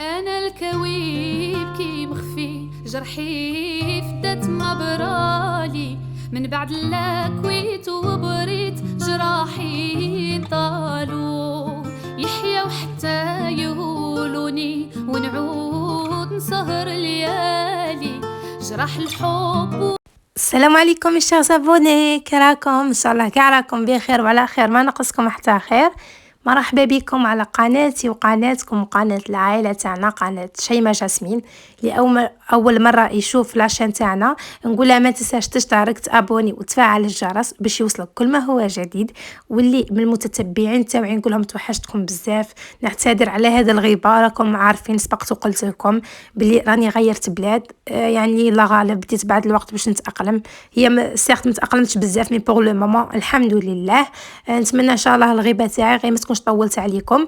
انا الكويب كي مخفي جرحي فدات ما برالي من بعد لاكويت وبريت جراحي طالوا يحيى وحتى يقولوني ونعود نسهر ليالي جرح الحب. السلام عليكم الشيخ ابوني، كراكم ان شاء الله كاع راكم بخير وعلى خير، ما نقصكم حتى خير. مرحبا بكم على قناتي وقناتكم وقناه العائله تاعنا، قناه شيماء جاسمين. اول مره يشوف لاشين تاعنا نقولها ما تنساش تشترك تابوني وتفعل الجرس باش يوصلك كل ما هو جديد. واللي من المتتبعين تاعي نقول لهم توحشتكم بزاف، نعتذر على هذا الغيبه، راكم عارفين سبقت وقلت لكم بلي راني غيرت بلاد. يعني لا غالب بديت بعد الوقت باش نتاقلم. هي سيغت متاقلمتش بزاف مي بوغ لو مومون الحمد لله. نتمنى ان شاء الله الغيبه تاعي غير ما تكونش طولت عليكم.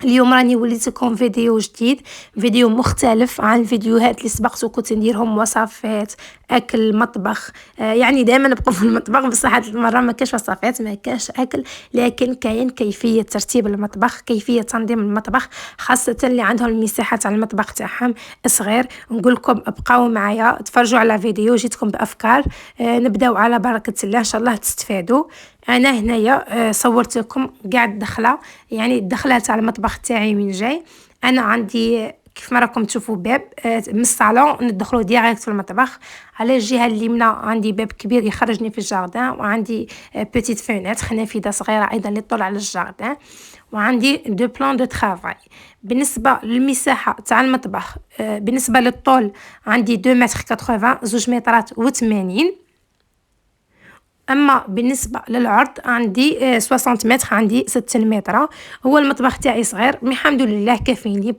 اليوم راني وليت لكم فيديو جديد، فيديو مختلف عن الفيديوهات اللي سبقت وكنت نديرهم وصفات اكل مطبخ. يعني دائما نبقى في المطبخ، بصح هاد المره ما كاش وصفات ما كاش اكل، لكن كاين كيفيه ترتيب المطبخ، كيفيه تنظيم المطبخ، خاصه اللي عندهم المساحه تاع المطبخ تاعهم صغير. نقول لكم ابقاو معايا تفرجوا على فيديو جيتكم بافكار. نبداو على بركه الله، ان شاء الله تستفادوا. انا هنايا صورت لكم قاع الدخله، يعني الدخله تاع المطبخ تاعي من جاي. انا عندي كيف ما راكم تشوفوا باب من الصالون ندخلوا ديريكت في المطبخ. على الجهه اليمنى عندي باب كبير يخرجني في الجاردان، وعندي بيتيت فينيتر نافذه صغيره ايضا اللي تطل على الجاردان، وعندي دو بلان دو ترافاي. بالنسبه للمساحه تاع المطبخ، بالنسبه للطول عندي 2 متر 80 2 مترات و80. اما بالنسبه للعرض عندي 60 متر، عندي 6 متر. هو المطبخ تاعي صغير مي الحمد لله كافيني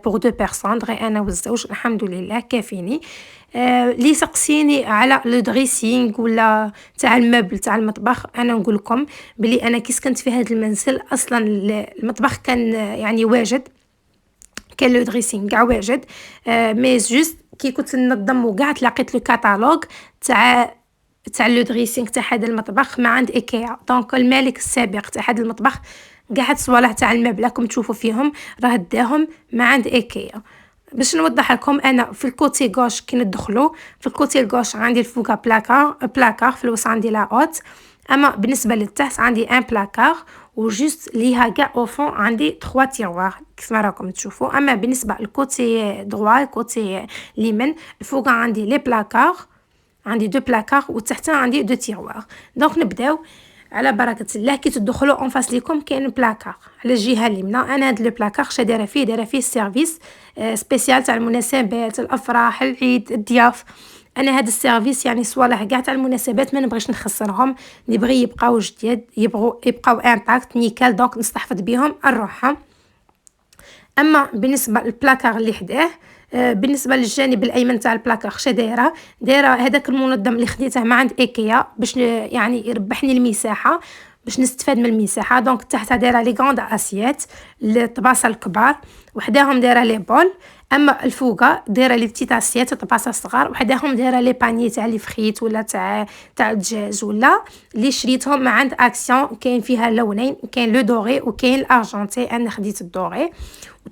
بوغ دو بيرسون، غير انا والزوج الحمد لله كافيني. لي سقسيني على لو دريسينغ ولا تاع المبل تاع المطبخ، انا نقول لكم بلي انا كي سكنت في هذا المنزل اصلا المطبخ كان يعني واجد، كان لو دريسينغ كاع واجد. مي جوست كي كنت ننظم وكاع تلاقيت لو كاتالوج تاع لو دريسينغ تاع هذا المطبخ ما عند ايكيا. دونك المالك السابق تاع هذا المطبخ كاع هاد الصوالح تاع المبلة راكم تشوفوا فيهم راه داهم ما عند ايكيا. باش نوضح لكم، انا في الكوتي غوش كي ندخلوا في الكوتي الغوش عندي الفوقه بلاكار في الوسط عندي لا اوت. اما بالنسبه للتحت عندي ان بلاكار وجوست ليها كاع او فون عندي 3 تيروار كيف ما راكم تشوفوا. اما بالنسبه للكوتي دروا الكوتي اليمين الفوق عندي لي بلاكار، عندي 2 بلاكار وتحتها عندي 2 تيروار. دونك نبداو على بركه الله. كي تدخلوا اون فاس ليكم كاين بلاكار على الجهه اليمنى. انا هاد لو بلاكار دايره فيه السيرفيس سبيسيال تاع المناسبات الافراح العيد الضياف. انا هاد السيرفيس يعني صوالح كاع تاع المناسبات ما نبغيش نخسرهم، نبغي يبقاو جديد، يبقاو انتاكت نيكال، دونك نستحفظ بهم الروحه. اما بالنسبه للبلاكار اللي حداه، بالنسبه للجانب الايمن تاع البلاكار دايره هذاك المنظم اللي خديته ما عند ايكيا باش يعني يربحني المساحه، باش نستفاد من المساحه. دونك تحتها دايره لي غوند اسيات الطباسه الكبار، وحداهم دايره لي بول. اما الفوقه دايره لي بتيت اسيات طباسه صغار، وحداهم دايره لي باني تاع لي فريت ولا تاع الدجاج ولا اللي شريتهم ما عند اكسيون. كاين فيها لونين، كاين لو دوري وكاين الارجنتي، انا خديت الدوري.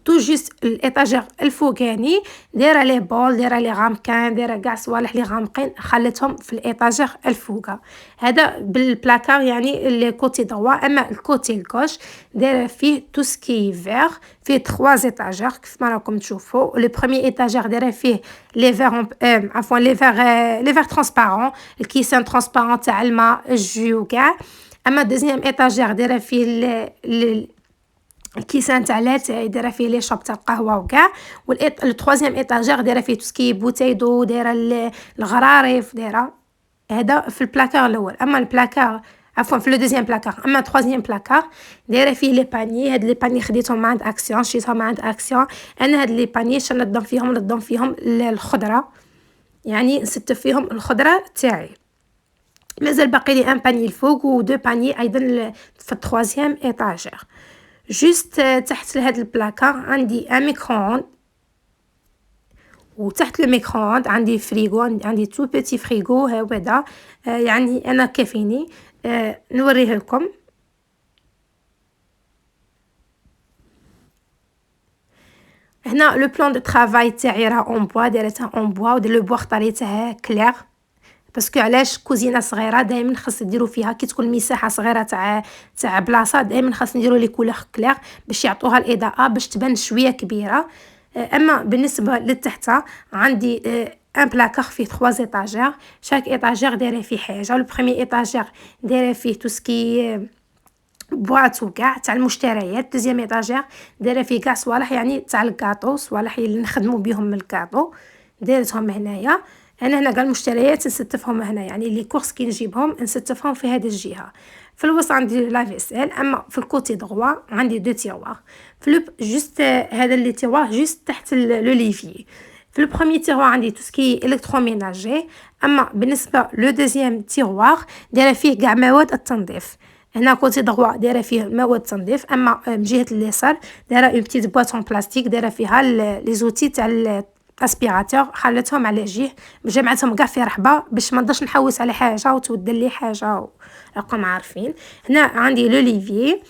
تو جوست الايطاجير الفوقاني دايره لي بول، دايره لي غامكان، دايره كاع صوالح لي غامقين خليتهم في الايطاجير الفوقه. هذا بالبلاكار يعني الكوتي دروا. اما الكوتي الكوش دايره فيه تو سكي فير، فيه 3 ايطاجير كيف ما راكم تشوفوا. لو بروميير ايطاجير دايره فيه لي فير عفوا لي فير ترونسبارون، الكيسان ترونسبارون تاع الماء الجو كاع. اما دوزيام ايطاجير دايره فيه الكيسان تاع لاتاي، دايره فيه لي شوب تاع القهوه وكاع. والتروازيام ايطاجير دايره فيه توسكي بوتاي دو، دايره الغراريف، دايره هذا في البلاكار الاول. اما البلاكار عفوا في لو دوزيام بلاكار. اما التروازيام بلاكار دايره فيه لي باني. هاد لي باني خديتهم عند اكسيون، شريتهم عند اكسيون. انا هاد لي باني نضم فيهم الخضره، يعني نستف فيهم الخضره تاعي. مازال باقي لي ان باني الفوق و دو باني ايضا في التروازيام ايطاجير. جوست تحت لهاد البلاكار عندي ان ميكرووند، وتحت الميكرووند عندي فريغو، عندي تو بيتي فريغو هكذا. يعني انا كافيني. نوريه لكم. هنا لو بلان دو طرافاي تاعي راه اون بوا، دايرتها اون بوا، ودير لو بوا اختاريته كلير باسكو علاش كوزينه صغيره دائما خاص ديروا فيها كي تكون مساحه صغيره تاع بلاصه دائما خاص نديروا لي كولور كلير باش يعطوها الاضاءه باش تبان شويه كبيره. اما بالنسبه للتحت عندي ان بلاكار فيه 3 ايطاجير، شاك ايطاجير دايره فيه حاجه. لو بروميير ايطاجير دايره فيه تو سكي بواط وكاع تاع المشتريات، دوزيام ايطاجير دايره فيه كاع صوالح يعني تاع الكاطو، صوالح اللي نخدموا بهم من الكاطو دايرتهم هنايا. انا هنا كاع المشتريات نستفهم هنا يعني لي كورس كي نجيبهم نستفهم في هذه الجهه. في الوسط عندي لا فيسيل، اما في الكوتي دغوا عندي دو تيروار في لو جوست هذا لي تيروار جوست تحت لو ليفي. في لو بروميير تيروار عندي تو سكي الكتروميناجي، اما بالنسبه لو دوزيام تيروار دايره فيه كاع مواد التنظيف. هنا كوتي دغوا دايره فيه مواد التنظيف، اما من جهه اليسار دايره اون بتيت بواطون بلاستيك دايره فيها لي زوتي تاع اسبيراتور، خليتهم على جهه جمعتهم كاع في رحبه باش ما نقدرش نحوس على حاجه وتودل لي حاجه راكم عارفين. هنا عندي لو ليفي،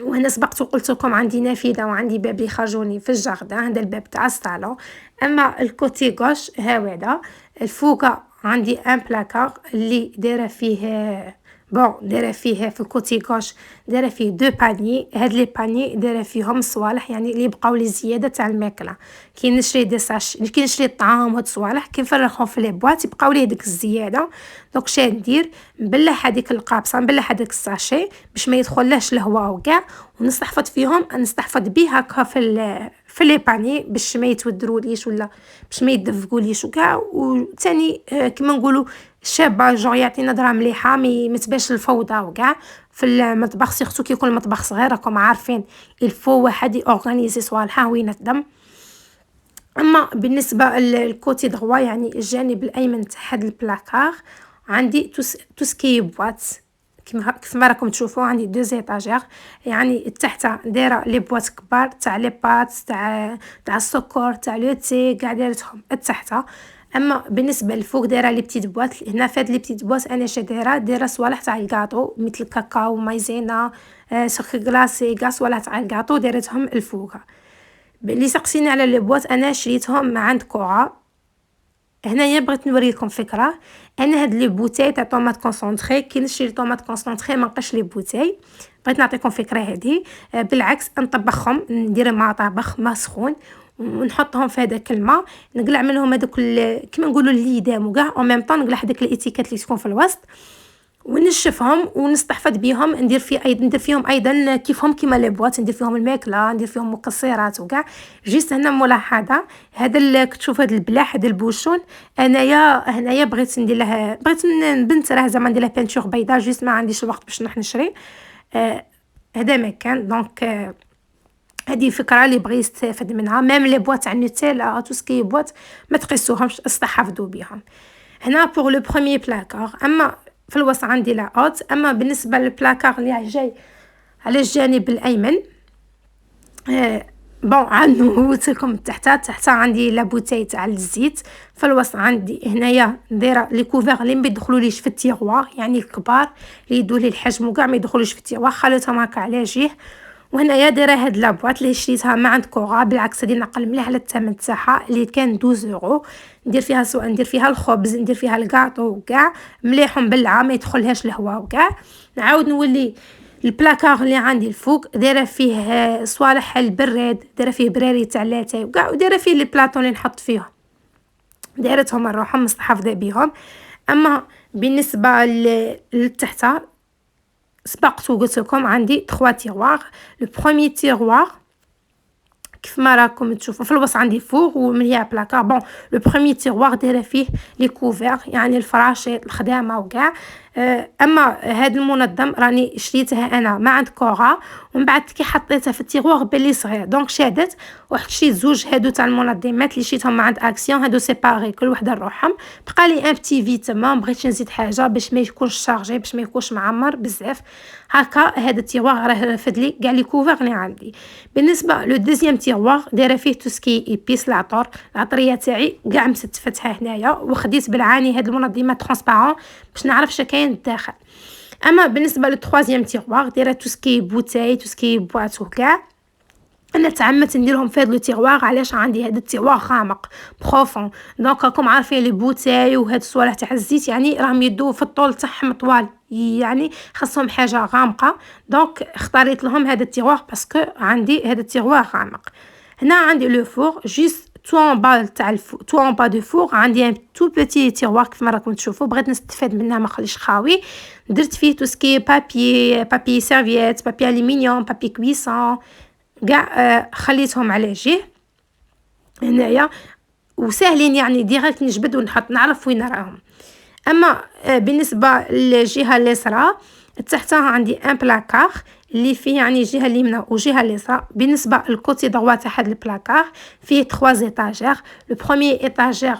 وهنا سبقت وقلت لكم عندي نافذه وعندي باب يخرجوني في الجاردن، هذا الباب تاع الصالون. اما الكوتي غوش هاودا الفوق عندي ان بلاكار اللي دايره فيه دايره فيه في الكوتي غوش دايره فيه دو باني. هاد لي باني دايره فيهم صوالح يعني اللي بقاو لي زياده تاع الماكله، كي نشري دي ساش كي نشري الطعام وهاد الصوالح كي نفرغهم في لي بواط يبقاو لي ديك الزياده. دونك شنو ندير؟ نبلع هذيك القابصه، نبلع هذاك الساشي باش ما يدخلهاش الهواء وكاع، ونستحفظ فيهم نستحفظ بيه هكا في لي باني باش ما يتودروليش ولا باش ما يدفقوليش وكاع. وثاني كما نقولوا شابه جو يعطي نظره مليحه ما تبانش الفوضى وكاع في المطبخ، سيرتو كي يكون المطبخ صغير راكم عارفين الفو واحد اورغانيزي صوالحه وين تدم. اما بالنسبه للكوتي دغوا يعني الجانب الايمن تاع هاد البلاكار عندي تو سكي بواط كيف ما راكم تشوفوا عندي دو ايطاجير، يعني التحت دايره لي بواط كبار تاع لي بات تاع السكر تاع لو تي كاع دايرتهم التحت. اما بالنسبه للفوق دايره لي بتيت بواط. هنا فهاد لي بتيت بواط انا دايره صوالح تاع الكاطو مثل الكاكاو مايزينا سكر كلاصي كاع صوالح تاع الكاطو دايرتهم الفوق. اللي سقسيني على لي بواط انا شريتهم من عند كورا. هنايا بغيت نوريكم فكره، انا هاد لي بوتاي تاع طوماط كونسونطري كي نشري طوماط كونسونطري ما نقش لي بوتاي، بغيت نعطيكم فكره هذه. بالعكس نطبخهم ندير مع طبخ ما سخون ونحطهم في هذاك الماء، نقلع منهم هذوك كيما نقولوا الليدام وكاع او ميم طون نقلع هذيك الاتيكيت اللي تكون في الوسط ونشفهم ونستحفظ بهم. ندير فيهم ايضا كيفهم كيما لي بواط، ندير فيهم الماكله ندير فيهم مكسرات وكاع. جيست هنا ملاحظه هذا اللي كتشوف هذا البلاح هذا البوشون هنايا بغيت ندير له بغيت نبنت راه زعما ندير له بانتور بيضاء جيست ما عنديش الوقت باش نروح نشري هذا مكان. دونك هذه فكره اللي بغيت يستافد منها. ميم لي بواط تاع النوتيلا تو سكي بواط ما تقيسوهمش استحفظوا بهم. هنا بور لو بروميير بلاكار، اما في الوسط عندي لا اوت. اما بالنسبه للبلاكار اللي جاي على الجانب الايمن عنده لكم تحت عندي لا بوتاي تاع الزيت. في الوسط عندي هنايا دايره لي كوفير اللي ما يدخلوليش في التيغوار يعني الكبار اللي يدوا لي الحجم وكاع ما يدخلوش في التيغوار، خليتهم هكا على جهه. وهنايا دايره هاد لابواط اللي شريتها ما عند كورا، بالعكس هادي نقل مليح على الثمن تاعها اللي كان 12 يورو. ندير فيها ندير فيها الخبز ندير فيها الكاطو وكاع مليح مبلعه ما يدخلهاش الهواء وكاع. نعاود نولي البلاكار اللي عندي الفوق دايره فيه صوالح البراد، دايره فيه براري تاع لاتاي وكاع، ودايره فيه لي بلاطون اللي نحط فيهم دايرتهم نروحهم مستحفظه بهم. اما بالنسبه للتحت سبقت وقلت لكم عندي 3 تيروار. لو بروميير تيروار كيف ما راكم تشوفوا في الوسط عندي فوق ومن هي بلاكار. لو بروميير تيروار دايره فيه لي كوفير يعني الفراشات الخدامه وكاع. اما هذا المنظم راني شريتها انا ما عند كورا، ومن بعد كي حطيتها في التيغوار بلي صغير دونك شادت وحط شي زوج هادو تاع المنظمات اللي شريتهم ما عند اكسيون هادو سيباري كل وحده لروحهم. بقى لي ان بتي فيتامين بغيتش نزيد حاجه باش ما يكونش شارجي باش ما يكونش معمر بزاف هكا. هذا التيغوار راه رافد لي كاع لي كوفر اللي عندي. بالنسبه لو دوزيام تيغوار دايره فيه تو سكي ايبيس العطريه تاعي كاع مستفتها هنايا، وخديت بالعاني هاد المنظمات ترونسبارون باش نعرف شكاين الداخل. اما بالنسبه للتروازيام تيغوار دايره تو سكي بوتاي تو سكي بواط وكاع انا تعمدت نديرهم في هذا لو تيغوار. علاش؟ عندي هذا التيغوار غامق بروفون، دونك راكم عارفين لي بوتاي وهاد الصوالح تاع الزيت يعني راهم يدو في الطول تاعهم طوال، يعني خاصهم حاجه غامقه. دونك اختاريت لهم هذا التيغوار باسكو عندي هذا التيغوار غامق. هنا عندي لو فور جوست تو ان با تاع تو ان با دو فور، عندي ان تو بوتي تيغوار كيف ما راكم تشوفوا، بغيت نستفاد منه ما خليش خاوي. درت فيه تو سكي بابي سيرفييت، بابي الومنيوم، بابي كويسون، كاع خليتهم على جهه هنايا وساهلين يعني ديريكت نجبد ونحط نعرف وين راهم. اما بالنسبه للجهه اليسرى تحتها عندي ان بلاكار اللي فيه يعني جهه اليمنى وجهه اليسرى. بالنسبه للكوتي دغوا تاع هذا البلاكار فيه 3 ايطاجير. لو بروميير ايطاجير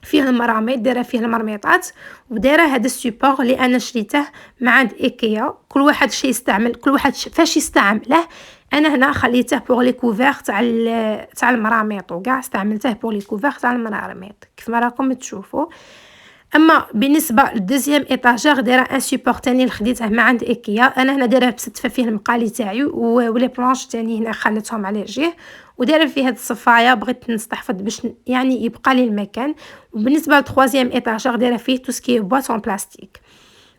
فيه المراميط، دايره فيه المرميطات، ودايره هذا السيبور اللي انا شريته من عند ايكيا. كل واحد شي يستعمل، كل واحد فاش يستعمله. انا هنا خليته بوغ لي كوفير تاع المراميط، وكاع استعملته بوغ لي كوفير تاع المراميط كيف ما راكم تشوفوا. اما بالنسبه للدوزيام ايطاجير دايره ان سيبور تاني اللي خديته من عند ايكيا. انا هنا دايره بستفه فيه المقالي تاعي ولي بلانش تاني هنا خليتهم على جهه، ودايره فيه هاد الصفايه بغيت نستحفظ باش يعني يبقى لي المكان. وبالنسبه للتروازيام ايطاجير دايره فيه تو سكي بواطون بلاستيك.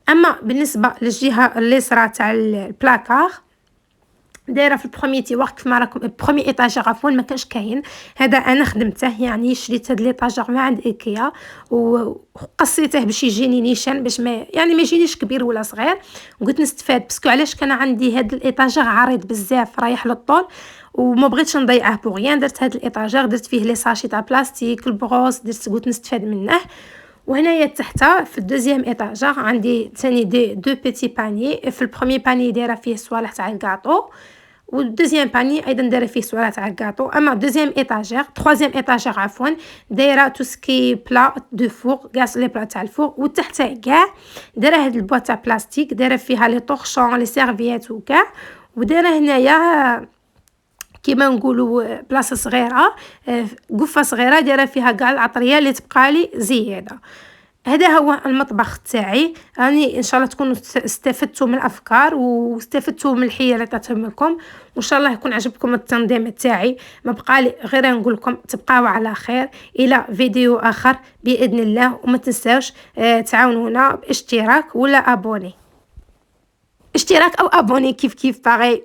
اما بالنسبه للجهه اليسرى تاع البلاكار دايره في البروميي تيوار كيف ما راكم، بروميي ايطاجير عفوا ما كانش كاين، هذا انا خدمته يعني شريت هذا ليطاجير من عند ايكيا وقصيته باش يجيني نيشان، باش ما يعني ما يجينيش كبير ولا صغير، وقلت نستفاد باسكو علاش كان عندي هذا الايطاجير عريض بزاف رايح للطول وما بغيتش نضيعه بوغيان. درت هذا الايطاجير درت فيه لي ساشي تاع بلاستيك، البروس درت، قلت نستفاد منه. وهنايا تحت في الدوزيام ايطاجير عندي ثاني دو بيتي باني. في البروميي باني دايره فيه صوالح تاع الكاطو، والدوزيام باني ايضا دايره فيه صوالح تاع الكاطو. اما دوزيام ايطاجير تروازيام ايطاجير عفوا دايره تو سكي بلا دو فور، كاع لي بلا تاع الفور. وتحت كاع دايره هاد البواط تاع بلاستيك دايره فيها لي طورشون لي سيرفييت وكاع، ودايره هنايا كيما نقولوا بلاصه صغيره، قفه صغيره دايره فيها كاع العطريه اللي تبقى لي زياده. هذا هو المطبخ تاعي. راني ان شاء الله تكونوا استفدتوا من الافكار واستفدتوا من الحيل اللي عطيتهم لكم، وان شاء الله يكون عجبكم التنظيم تاعي. ما بقى لي غير نقول لكم تبقاو على خير الى فيديو اخر باذن الله. وما تنساوش تعاونونا باشتراك ولا ابوني، اشتراك او ابوني كيف باغي.